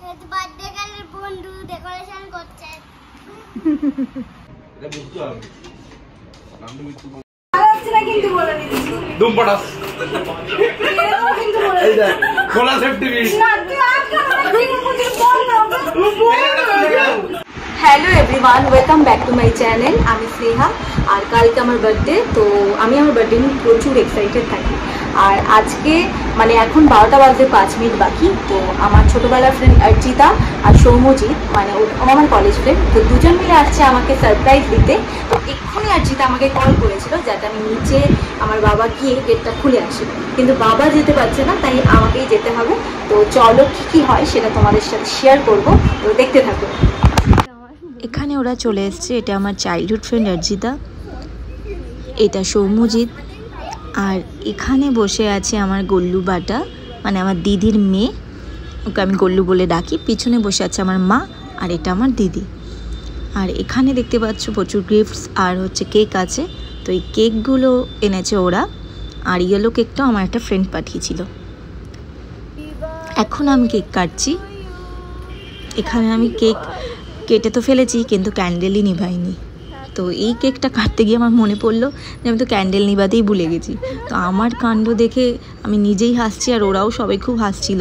Birthday গার্লের বন্ধু decoration করছে। এটা বুঝতে হবে। নামটা মিথ্যু বল। আরে না কিন্তু বলে দিচ্ছি। দুম পড়াস। কিন্তু বলে। এই দেখ খোলা সেফটি বিট। না তুই আটকা বল। Hello everyone, welcome back to my channel. আমি স্নেহা। আর কালকে আমার বার্থডে, তো আমি আমার বার্থডে নিয়ে প্রচুর এক্সাইটেড থাকি। আর আজকে মানে এখন 12টা বাজতে 5 মিনিট বাকি। তো আমার ছোটোবেলার ফ্রেন্ড অর্চিতা আর সৌম্যজিৎ, মানে ও আমার কলেজ ফ্রেন্ড, তো দুজন মিলে আসছে আমাকে সারপ্রাইজ দিতে। তো এক্ষুনি অর্চিতা আমাকে কল করেছিল যাতে আমি নিচে আমার বাবা গিয়ে গেটটা খুলে আসি, কিন্তু বাবা যেতে পারছে না, তাই আমাকেই যেতে হবে। তো চলো কী হয় সেটা তোমাদের সাথে শেয়ার করবো, তো দেখতে থাকো। এখানে ওরা চলে এসছে। এটা আমার চাইল্ডহুড ফ্রেন্ড অর্জিতা, এটা সৌম্যজিৎ, আর এখানে বসে আছে আমার গল্লু বাটা, মানে আমার দিদির মেয়ে, ওকে আমি গল্লু বলে ডাকি। পিছনে বসে আছে আমার মা, আর এটা আমার দিদি। আর এখানে দেখতে পাচ্ছ প্রচুর গিফটস আর হচ্ছে কেক আছে। তো এই কেকগুলো এনেছে ওরা, আর ইয়েলো কেকটাও আমার একটা ফ্রেন্ড পাঠিয়েছিল। এখন আমি কেক কাটছি। এখানে আমি কেক কেটে তো ফেলেছি, কিন্তু ক্যান্ডেলই নিভাইনি। তো এই কেকটা কাটতে গিয়ে আমার মনে পড়লো যে আমি তো ক্যান্ডেল নিভাতেই ভুলে গেছি। তো আমার কাণ্ড দেখে আমি নিজেই হাসছি, আর ওরাও সবাই খুব হাসছিল।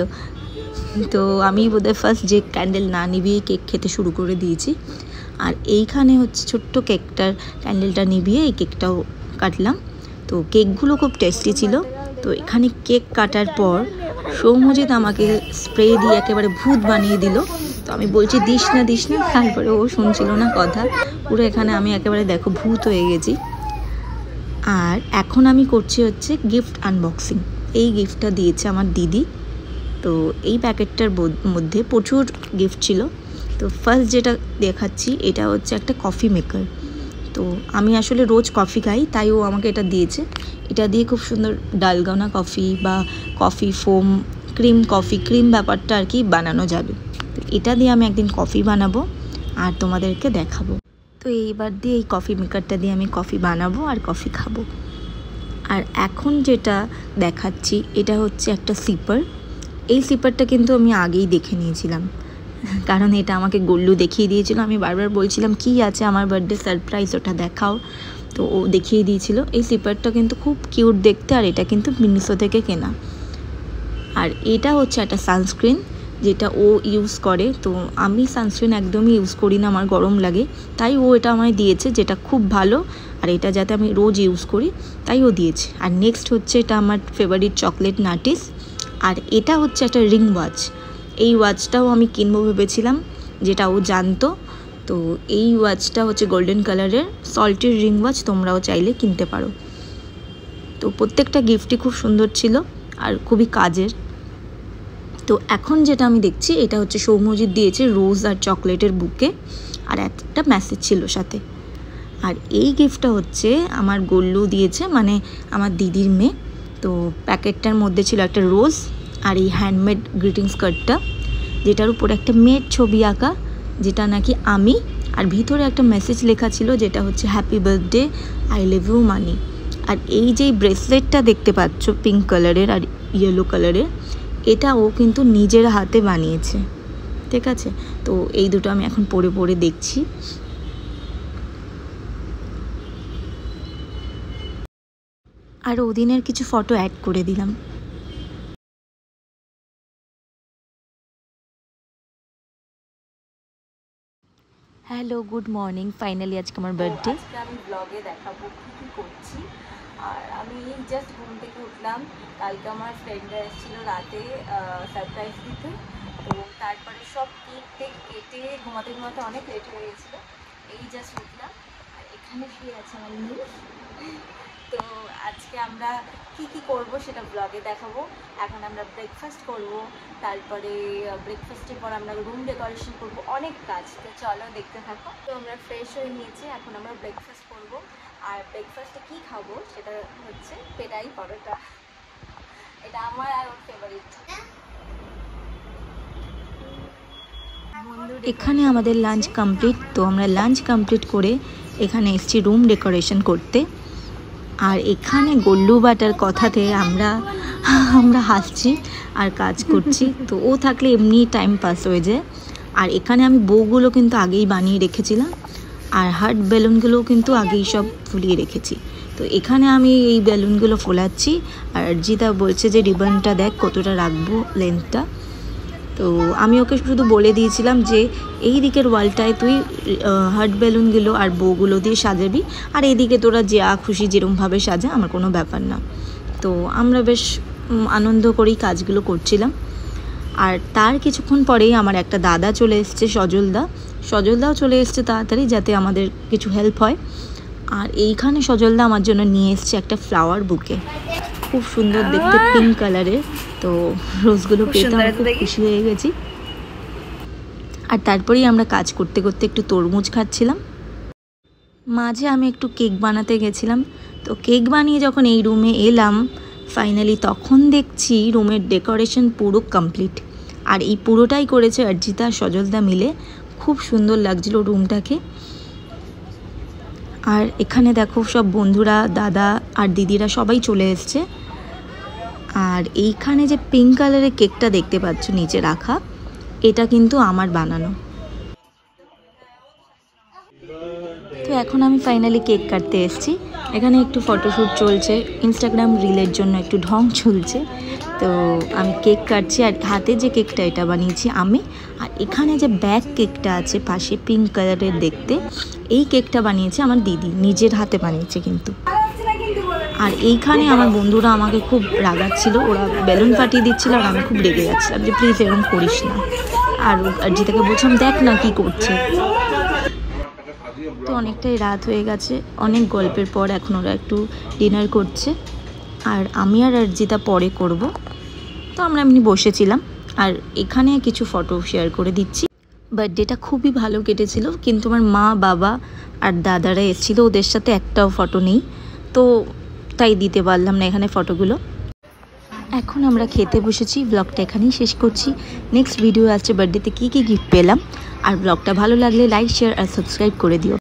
তো আমি বোধহয় ফার্স্ট যে ক্যান্ডেল না নিভিয়ে কেক খেতে শুরু করে দিয়েছি। আর এইখানে হচ্ছে ছোট্ট কেকটার ক্যান্ডেলটা নিভিয়ে এই কেকটাও কাটলাম। তো কেকগুলো খুব টেস্টি ছিল। তো এখানে কেক কাটার পর সৌম্যজিৎ আমাকে স্প্রে দিয়ে একেবারে ভূত বানিয়ে দিল। তো আমি বলছি দিস না, তারপরে ও শুনছিল না কথা। পুরো এখানে আমি একেবারে দেখো ভূত হয়ে গেছি। আর এখন আমি করছি হচ্ছে গিফট আনবক্সিং। এই গিফটটা দিয়েছে আমার দিদি। তো এই প্যাকেটটার মধ্যে প্রচুর গিফট ছিল। তো ফার্স্ট যেটা দেখাচ্ছি, এটা হচ্ছে একটা কফি মেকার। তো আমি আসলে রোজ কফি খাই, তাই ও আমাকে এটা দিয়েছে। এটা দিয়ে খুব সুন্দর ডালগোনা কফি বা কফি ফোম, ক্রিম ব্যাপারটা আর কি বানানো যাবে। তো এটা দিয়ে আমি একদিন কফি বানাবো আর তোমাদেরকে দেখাবো। তো এইবার দিয়ে এই কফি মেকারটা দিয়ে আমি কফি বানাবো আর কফি খাবো। আর এখন যেটা দেখাচ্ছি, এটা হচ্ছে একটা সিপার। এই সিপারটা কিন্তু আমি আগেই দেখে নিয়েছিলাম, কারণ এটা আমাকে গল্লু দেখিয়ে দিয়েছিল। আমি বারবার বলছিলাম কি আছে আমার বার্থডে সারপ্রাইজ, ওটা দেখাও। তো ও দেখিয়ে দিয়েছিল। এই সিপারটা কিন্তু খুব কিউট দেখতে, আর এটা কিন্তু মিনিসো থেকে কেনা। আর এটা হচ্ছে একটা সানস্ক্রিন যেটা ও ইউজ করে। তো আমি সানস্ক্রিন একদমই ইউজ করি না, আমার গরম লাগে, তাই ও এটা আমায় দিয়েছে, যেটা খুব ভালো। আর এটা যাতে আমি রোজ ইউজ করি তাই ও দিয়েছে। আর নেক্সট হচ্ছে এটা আমার ফেভারিট চকলেট নাটিস। আর এটা হচ্ছে একটা রিং ওয়াচ। এই ওয়াচটাও আমি কিনবো ভেবেছিলাম, যেটা ও জানতো। তো এই ওয়াচটা হচ্ছে গোল্ডেন কালারের সল্টের রিং ওয়াচ, তোমরাও চাইলে কিনতে পারো। তো প্রত্যেকটা গিফটই খুব সুন্দর ছিল আর খুবই কাজের। তো এখন যেটা আমি দেখছি, এটা হচ্ছে সৌম্যজিৎ দিয়েছে রোজ আর চকলেটের বুকে, আর একটা মেসেজ ছিল সাথে। আর এই গিফটটা হচ্ছে আমার গল্লু দিয়েছে, মানে আমার দিদির মেয়ে। তো প্যাকেটটার মধ্যে ছিল একটা রোজ আর এই হ্যান্ডমেড গ্রিটিংস কার্ডটা, যেটার উপর একটা মেয়ের ছবি আঁকা, যেটা নাকি আমি। আর ভিতরে একটা মেসেজ লেখা ছিল, যেটা হচ্ছে happy birthday, I love you মানি। আর এই যে ব্রেসলেটটা দেখতে পাচ্ছ পিঙ্ক কালারের আর ইয়েলো কালারের, এটা ও কিন্তু নিজের হাতে বানিয়েছে, ঠিক আছে। তো এই দুটো আমি এখন পরে দেখছি। আর ওদিনের কিছু ফটো অ্যাড করে দিলাম। Hello, good morning. ফাইনালি আজকে আমার বার্থডে। আজকে আমি ব্লগে দেখাবো কী করছি। আর আমি জাস্ট ঘুম থেকে উঠলাম। কালকে আমার ফ্রেন্ডরা এসেছিলো রাতে সারপ্রাইজ দিতে। তো তারপরে সব কেক কেটে ঘুমাতে অনেক লেট হয়ে গেছিলো। এই জাস্ট উঠলাম, আর এখানে শুয়ে আছে আমার মেয়ে। তো আজকে আমরা কি করব সেটা ব্লগে দেখাবো। এখন আমরা ব্রেকফাস্ট করব, তারপরে ব্রেকফাস্টের পর আমরা রুম ডেকোরেশন করব, অনেক কাজ। তো চলো দেখতে থাকো। তো আমরা ফ্রেশ হয়ে নিয়েছি, এখন আমরা ব্রেকফাস্ট করব। আর ব্রেকফাস্টে কি খাবো সেটা হচ্ছে পেটাই পরোটা। এটা আমার আর ওর ফেভারিট। এখানে আমাদের লাঞ্চ কমপ্লিট। তো আমরা লাঞ্চ কমপ্লিট করে এখানে এসেছি রুম ডেকোরেশন করতে। আর এখানে গল্লু বাটার কথাতে আমরা আমরা হাসছি আর কাজ করছি। তো ও থাকলে এমনি টাইম পাস হয়ে যায়। আর এখানে আমি বউগুলো কিন্তু আগেই বানিয়ে রেখেছিলাম, আর হার্ট বেলুনগুলোও কিন্তু আগেই সব ফুলিয়ে রেখেছি। তো এখানে আমি এই বেলুনগুলো ফোলাচ্ছি, আর অর্জিতা বলছে যে রিবনটা দেখ কতটা রাখবো লেন্থটা। তো আমি ওকে শুধু বলে দিয়েছিলাম যে এই দিকের ওয়ালটায় তুই হার্ট বেলুনগুলো আর বউগুলো দিয়ে সাজাবি, আর এইদিকে তোরা যা খুশি যেরকমভাবে সাজা, আমার কোনো ব্যাপার না। তো আমরা বেশ আনন্দ করেই কাজগুলো করছিলাম। আর তার কিছুক্ষণ পরেই আমার একটা দাদা চলে এসছে, সজলদাও চলে এসছে তাড়াতাড়ি, যাতে আমাদের কিছু হেল্প হয়। আর এইখানে সজলদা আমার জন্য নিয়ে এসছে একটা ফ্লাওয়ার বুকে, খুব সুন্দর দেখতে, পিঙ্ক কালারের। তো রোজগুলো পেয়ে তো খুব খুশি হয়ে গেছি। আর তারপরেই আমরা কাজ করতে করতে একটু তরমুজ খাচ্ছিলাম। মাঝে আমি একটু কেক বানাতে গেছিলাম। তো কেক বানিয়ে যখন এই রুমে এলাম ফাইনালি, তখন দেখছি রুমের ডেকোরেশন পুরো কমপ্লিট। আর এই পুরোটাই করেছে অর্জিতা সজলদা মিলে, খুব সুন্দর লাগছিল রুমটাকে। আর এখানে দেখো সব বন্ধুরা, দাদা আর দিদিরা সবাই চলে এসছে। আর এইখানে যে পিঙ্ক কালারের কেকটা দেখতে পাচ্ছ নিচে রাখা, এটা কিন্তু আমার বানানো। তো এখন আমি ফাইনালি কেক কাটতে এসেছি। এখানে একটু ফটোশ্যুট চলছে, ইনস্টাগ্রাম রিলের জন্য একটু ঢং চলছে। তো আমি কেক কাটছি, আর হাতে যে কেকটা এটা বানিয়েছি আমি। আর এখানে যে ব্যাক কেকটা আছে পাশে পিঙ্ক কালারের দেখতে, এই কেকটা বানিয়েছে আমার দিদি, নিজের হাতে বানিয়েছে কিন্তু। আর এইখানে আমার বন্ধুরা আমাকে খুব রাগাচ্ছিল, ওরা বেলুন ফাটিয়ে দিচ্ছিল, আর আমি খুব রেগে যাচ্ছিলাম যে প্লিজ এরকম করিস না। আর অর্জিতাকে বলছিলাম দেখ না কি করছে। তো অনেকটাই রাত হয়ে গেছে, অনেক গল্পের পর এখন ওরা একটু ডিনার করছে, আর আমি আর অর্জিতা পরে করব। তো আমরা এমনি বসেছিলাম, আর এখানে কিছু ফটো শেয়ার করে দিচ্ছি। বার্থডেটা খুবই ভালো কেটেছিল, কিন্তু আমার মা, বাবা আর দাদারা এসেছিলো, ওদের সাথে একটাও ফটো নেই, তো তাই দিতে পারলাম না এখানে ফটোগুলো। এখন আমরা খেতে বসেছি, ব্লগটা এখানেই শেষ করছি। নেক্সট ভিডিও আসছে বার্থডেতে কী কী গিফট পেলাম। আর ব্লগটা ভালো লাগলে লাইক, শেয়ার আর সাবস্ক্রাইব করে দিও।